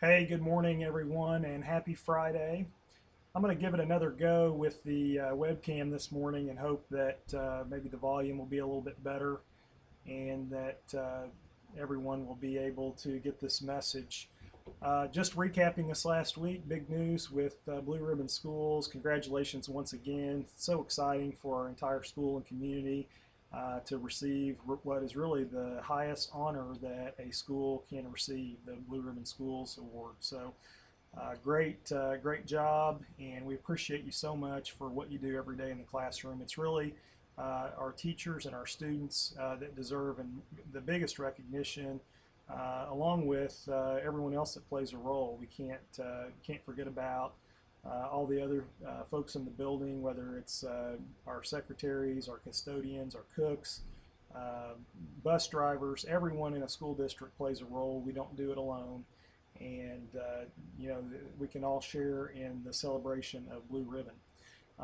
Hey, good morning, everyone, and happy Friday. I'm going to give it another go with the webcam this morning and hope that maybe the volume will be a little bit better and that everyone will be able to get this message. Just recapping this last week, big news with Blue Ribbon Schools. Congratulations once again. So exciting for our entire school and community to receive what is really the highest honor that a school can receive, the Blue Ribbon Schools Award. So great job, and we appreciate you so much for what you do every day in the classroom. It's really our teachers and our students that deserve the biggest recognition, along with everyone else that plays a role. We can't forget about all the other folks in the building, whether it's our secretaries, our custodians, our cooks, uh, bus drivers. Everyone in a school district plays a role. We don't do it alone, and we can all share in the celebration of Blue Ribbon.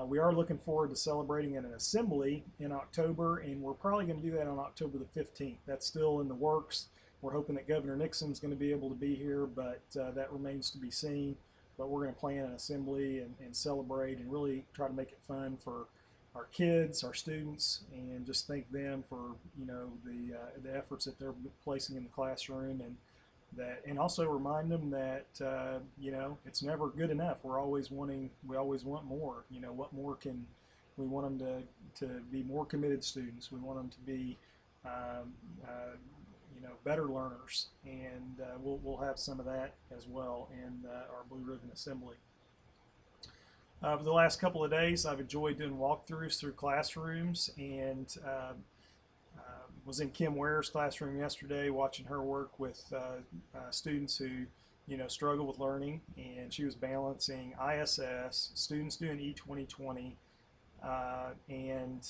We are looking forward to celebrating at an assembly in October, and we're probably going to do that on October the 15th. That's still in the works. We're hoping that Governor Nixon's going to be able to be here, but that remains to be seen. But we're going to plan an assembly and celebrate and really try to make it fun for our kids, our students, and just thank them for the efforts that they're placing in the classroom and also remind them that it's never good enough. We always want more. What more can we want them to be more committed students? We want them to be um, better learners, and we'll have some of that as well in our Blue Ribbon Assembly. For the last couple of days, I've enjoyed doing walkthroughs through classrooms and was in Kim Ware's classroom yesterday watching her work with students who struggle with learning, and she was balancing ISS, students doing E2020, and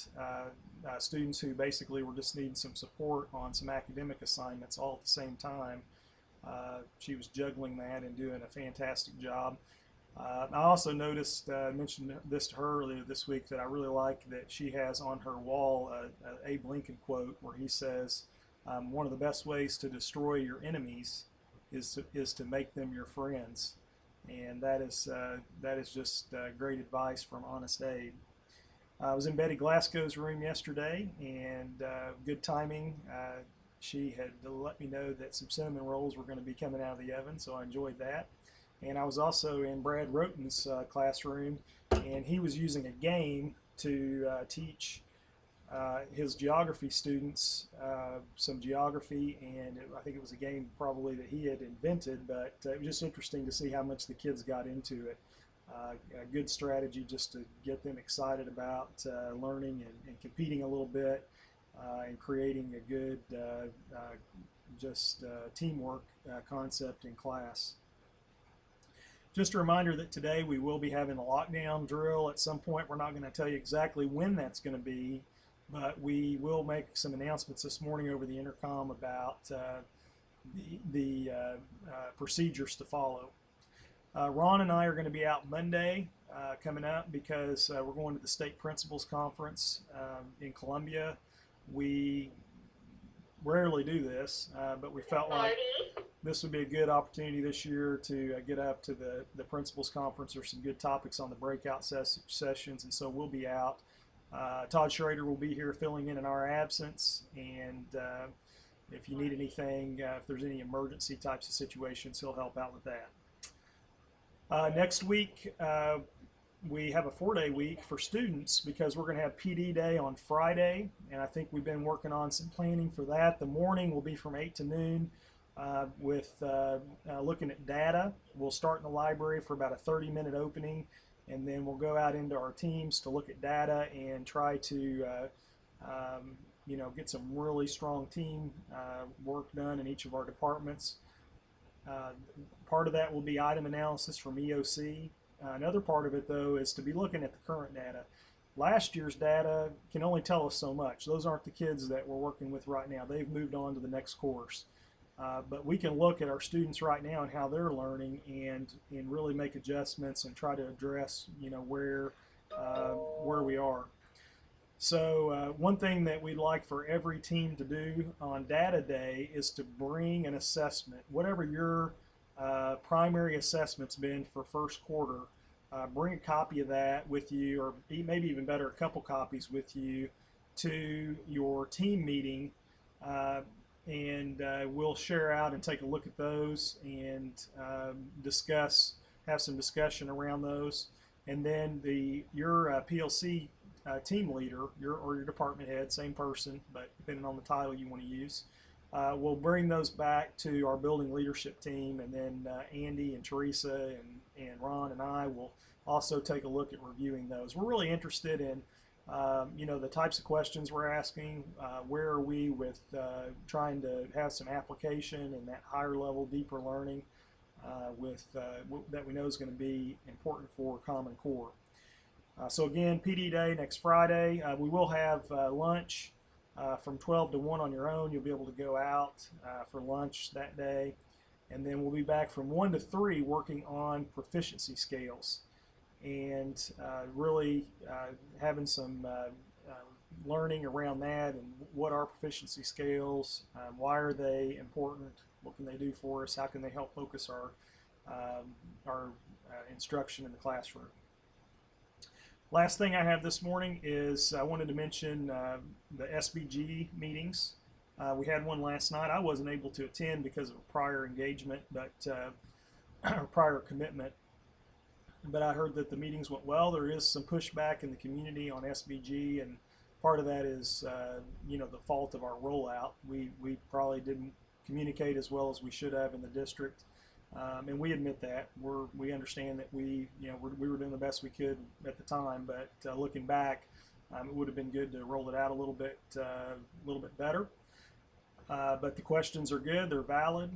students who basically were just needing some support on some academic assignments all at the same time. She was juggling that and doing a fantastic job. I also noticed, mentioned this to her earlier this week, that I really like that she has on her wall a Abe Lincoln quote where he says, one of the best ways to destroy your enemies is to make them your friends. And that is just great advice from Honest Abe. I was in Betty Glasgow's room yesterday, and good timing. She had let me know that some cinnamon rolls were going to be coming out of the oven, so I enjoyed that. And I was also in Brad Roten's classroom, and he was using a game to teach his geography students some geography, and I think it was a game probably that he had invented, but it was just interesting to see how much the kids got into it. A good strategy just to get them excited about learning and competing a little bit and creating a good teamwork concept in class. Just a reminder that today we will be having a lockdown drill at some point. We're not going to tell you exactly when that's going to be, but we will make some announcements this morning over the intercom about the procedures to follow. Ron and I are going to be out Monday coming up because we're going to the state principals conference in Columbia. We rarely do this, but we felt like this would be a good opportunity this year to get up to the principals conference. There's some good topics on the breakout sessions, and so we'll be out. Todd Schrader will be here filling in our absence, and if you need anything, if there's any emergency types of situations, he'll help out with that. Next week, we have a 4-day week for students because we're going to have PD Day on Friday, and I think we've been working on some planning for that. The morning will be from 8 to noon with looking at data. We'll start in the library for about a 30-minute opening, and then we'll go out into our teams to look at data and try to get some really strong team work done in each of our departments. Uh, Part of that will be item analysis from EOC. Another part of it, though, is to be looking at the current data. Last year's data can only tell us so much. Those aren't the kids that we're working with right now. They've moved on to the next course. But we can look at our students right now and how they're learning and really make adjustments and try to address where we are. So one thing that we'd like for every team to do on data day is to bring an assessment, whatever your primary assessment's been for first quarter, bring a copy of that with you, or maybe even better, a couple copies with you to your team meeting, and we'll share out and take a look at those and have some discussion around those. And then your PLC team leader, your department head, same person, but depending on the title you want to use, we'll bring those back to our building leadership team, and then Andy and Teresa and Ron and I will also take a look at reviewing those. We're really interested in the types of questions we're asking. Where are we with trying to have some application and that higher level, deeper learning that we know is going to be important for Common Core. So again, PD Day next Friday. We will have lunch from 12 to 1 on your own. You'll be able to go out for lunch that day. And then we'll be back from 1 to 3 working on proficiency scales, and really having some learning around that and what are proficiency scales, why are they important, what can they do for us, how can they help focus our instruction in the classroom. Last thing I have this morning is I wanted to mention the SBG meetings. We had one last night. I wasn't able to attend because of a prior engagement, but or prior commitment. But I heard that the meetings went well. There is some pushback in the community on SBG, and part of that is the fault of our rollout. We probably didn't communicate as well as we should have in the district, and we admit that. We understand that we were doing the best we could at the time, but looking back, it would have been good to roll it out a little bit better. But the questions are good. They're valid.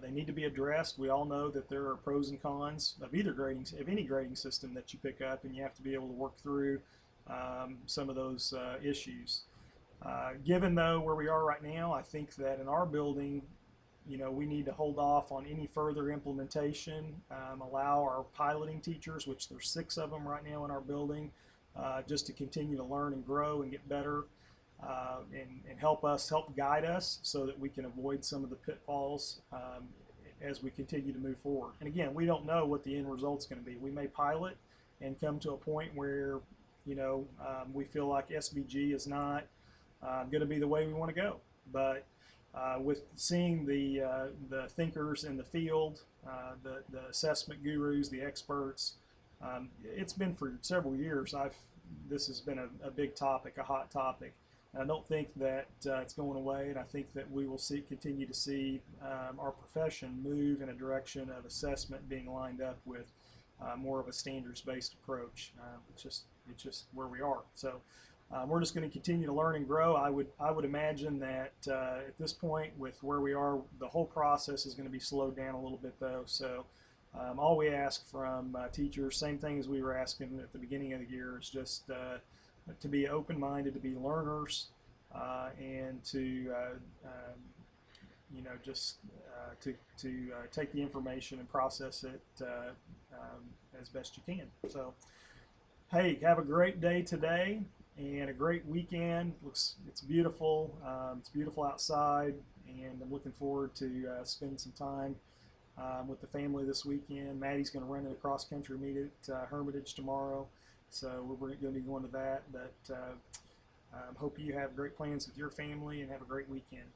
They need to be addressed. We all know that there are pros and cons of any grading system that you pick up, and you have to be able to work through some of those issues. Given though where we are right now, I think that in our building, we need to hold off on any further implementation. Allow our piloting teachers, which there's 6 of them right now in our building, just to continue to learn and grow and get better. And help guide us so that we can avoid some of the pitfalls as we continue to move forward. And again, we don't know what the end result's going to be. We may pilot and come to a point where we feel like SBG is not going to be the way we want to go. But with seeing the thinkers in the field, the assessment gurus, the experts, it's been for several years. This has been a big topic, a hot topic. I don't think that it's going away, and I think that we will continue to see our profession move in a direction of assessment being lined up with more of a standards-based approach. It's just where we are. So we're just going to continue to learn and grow. I would imagine that at this point, with where we are, the whole process is going to be slowed down a little bit, though. So all we ask from teachers, same thing as we were asking at the beginning of the year, is just to be open-minded, to be learners, and to take the information and process it as best you can. So, hey, have a great day today and a great weekend. It's beautiful. It's beautiful outside, and I'm looking forward to spending some time with the family this weekend. Maddie's going to run a cross-country meet at Hermitage tomorrow. So we're going to be going to that, but hope you have great plans with your family and have a great weekend.